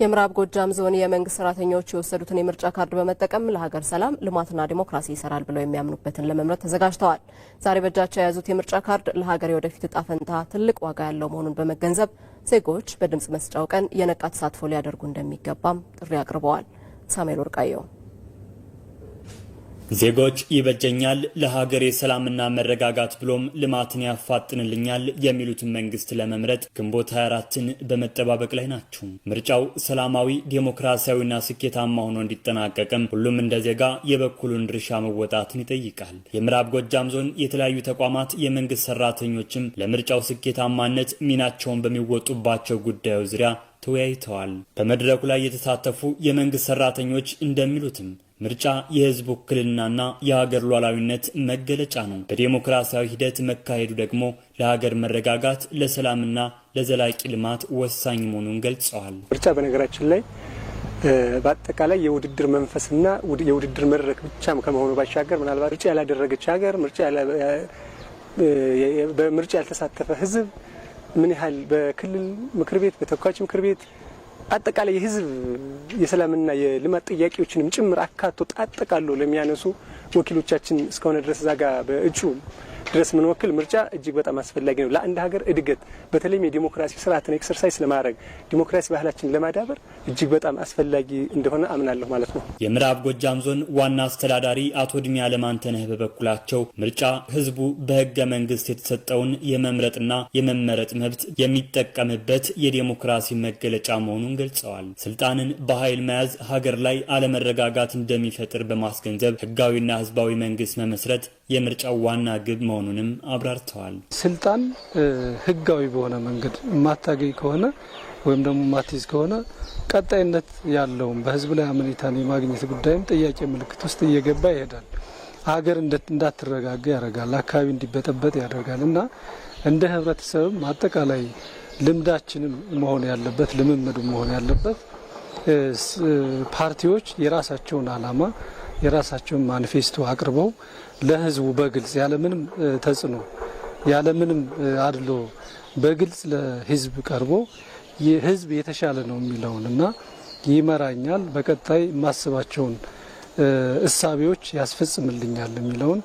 የምዕራብ ጎጃም ዞን የመንግስት ሰራተኞች የወሰዱትን የምርጫ ካርድ በመጠቀም ለሀገር ሰላም ልማትና ዲሞክራሲ ይሰራል ብለው የሚያምኑበትን ለመምረጥ ተዘጋጅተዋል። ዛሬ በእጃቸው የያዙት የምርጫ ካርድ ለሀገር የወደፊት ዕጣ ፈንታ ትልቅ ዋጋ ያለው መሆኑን በመገንዘብ ዜጎች በድምጽ መስጫው ቀን የነቃ ተሳትፎ ሊያደርጉ እንደሚገባም ጥሪ አቅርበዋል። ሳሙኤል ወርቃየው ዜጎች ይበጀኛል ለሀገሬ ሰላምና መረጋጋት ብሎም ልማትን ያፋጥንልኛል የሚሉትን መንግስት ለመምረጥ ግንቦት 24ን በመጠባበቅ ላይ ናቸው። ምርጫው ሰላማዊ ዲሞክራሲያዊና ስኬታማ ሆኖ እንዲጠናቀቅም ሁሉም እንደ ዜጋ የበኩሉን ድርሻ መወጣትን ይጠይቃል። የምዕራብ ጎጃም ዞን የተለያዩ ተቋማት የመንግስት ሰራተኞችም ለምርጫው ስኬታማነት ሚናቸውን በሚወጡባቸው ጉዳዮች ዙሪያ ተወያይተዋል። በመድረኩ ላይ የተሳተፉ የመንግስት ሰራተኞች እንደሚሉትም ምርጫ የህዝብ ውክልናና የሀገር ሉዓላዊነት መገለጫ ነው። በዲሞክራሲያዊ ሂደት መካሄዱ ደግሞ ለሀገር መረጋጋት፣ ለሰላምና ለዘላቂ ልማት ወሳኝ መሆኑን ገልጸዋል። ምርጫ በነገራችን ላይ በአጠቃላይ የውድድር መንፈስና የውድድር መድረክ ብቻ ከመሆኑ ባሻገር ምናልባት ምርጫ ያላደረገች ሀገር በምርጫ ያልተሳተፈ ህዝብ ምን ያህል በክልል ምክር ቤት በተወካዮች ምክር ቤት አጠቃላይ የህዝብ የሰላምና የልማት ጥያቄዎችንም ጭምር አካቶ አጠቃሎ ለሚያነሱ ወኪሎቻችን እስከሆነ ድረስ ዛጋ በእጩ ድረስ ምን ወክል ምርጫ እጅግ በጣም አስፈላጊ ነው። ለአንድ ሀገር እድገት በተለይም የዲሞክራሲ ስርዓትን ኤክሰርሳይዝ ለማድረግ ዲሞክራሲ ባህላችን ለማዳበር እጅግ በጣም አስፈላጊ እንደሆነ አምናለሁ ማለት ነው። የምዕራብ ጎጃም ዞን ዋና አስተዳዳሪ አቶ ድሜ አለማንተነህ በበኩላቸው ምርጫ ህዝቡ በህገ መንግስት የተሰጠውን የመምረጥና የመመረጥ መብት የሚጠቀምበት የዲሞክራሲ መገለጫ መሆኑን ገልጸዋል። ስልጣንን በኃይል መያዝ ሀገር ላይ አለመረጋጋት እንደሚፈጥር በማስገንዘብ ህጋዊና ህዝባዊ መንግስት መመስረት የምርጫው ዋና ግብ መሆኑንም አብራርተዋል። ስልጣን ህጋዊ በሆነ መንገድ ማታገኝ ከሆነ ወይም ደግሞ ማትይዝ ከሆነ ቀጣይነት ያለውም በህዝብ ላይ አመኔታን የማግኘት ጉዳይም ጥያቄ ምልክት ውስጥ እየገባ ይሄዳል። ሀገር እንዳትረጋጋ ያደርጋል፣ አካባቢ እንዲበጠበጥ ያደርጋል እና እንደ ህብረተሰብም አጠቃላይ ልምዳችንም መሆን ያለበት ልምምዱ መሆን ያለበት ፓርቲዎች የራሳቸውን አላማ የራሳቸውን ማኒፌስቶ አቅርበው ለህዝቡ በግልጽ ያለምንም ተጽዕኖ ያለምንም አድሎ በግልጽ ለህዝብ ቀርቦ የህዝብ የተሻለ ነው የሚለውንና ይመራኛል በቀጣይ ማስባቸውን እሳቤዎች ያስፈጽምልኛል የሚለውን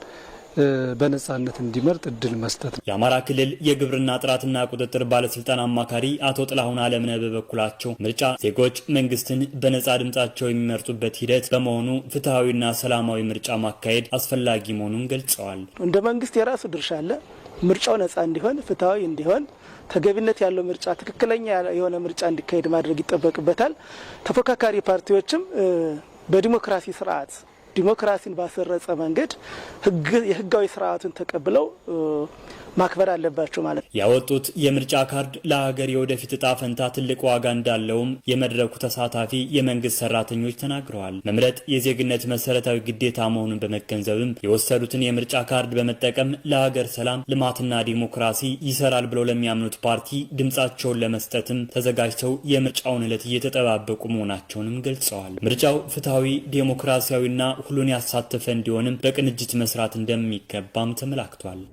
በነጻነት እንዲመርጥ እድል መስጠት ነው። የአማራ ክልል የግብርና ጥራትና ቁጥጥር ባለስልጣን አማካሪ አቶ ጥላሁን አለምነህ በበኩላቸው ምርጫ ዜጎች መንግስትን በነጻ ድምጻቸው የሚመርጡበት ሂደት በመሆኑ ፍትሃዊና ሰላማዊ ምርጫ ማካሄድ አስፈላጊ መሆኑን ገልጸዋል። እንደ መንግስት የራሱ ድርሻ አለ። ምርጫው ነጻ እንዲሆን ፍትሃዊ እንዲሆን ተገቢነት ያለው ምርጫ ትክክለኛ የሆነ ምርጫ እንዲካሄድ ማድረግ ይጠበቅበታል። ተፎካካሪ ፓርቲዎችም በዲሞክራሲ ስርዓት ዲሞክራሲን ባሰረጸ መንገድ የህጋዊ ስርዓቱን ተቀብለው ማክበር አለባቸው ማለት ነው። ያወጡት የምርጫ ካርድ ለሀገር የወደፊት ዕጣ ፈንታ ትልቅ ዋጋ እንዳለውም የመድረኩ ተሳታፊ የመንግስት ሰራተኞች ተናግረዋል። መምረጥ የዜግነት መሰረታዊ ግዴታ መሆኑን በመገንዘብም የወሰዱትን የምርጫ ካርድ በመጠቀም ለሀገር ሰላም ልማትና ዲሞክራሲ ይሰራል ብለው ለሚያምኑት ፓርቲ ድምጻቸውን ለመስጠትም ተዘጋጅተው የምርጫውን ዕለት እየተጠባበቁ መሆናቸውንም ገልጸዋል። ምርጫው ፍትሃዊ ዲሞክራሲያዊና ሁሉን ያሳተፈ እንዲሆንም በቅንጅት መስራት እንደሚገባም ተመላክቷል።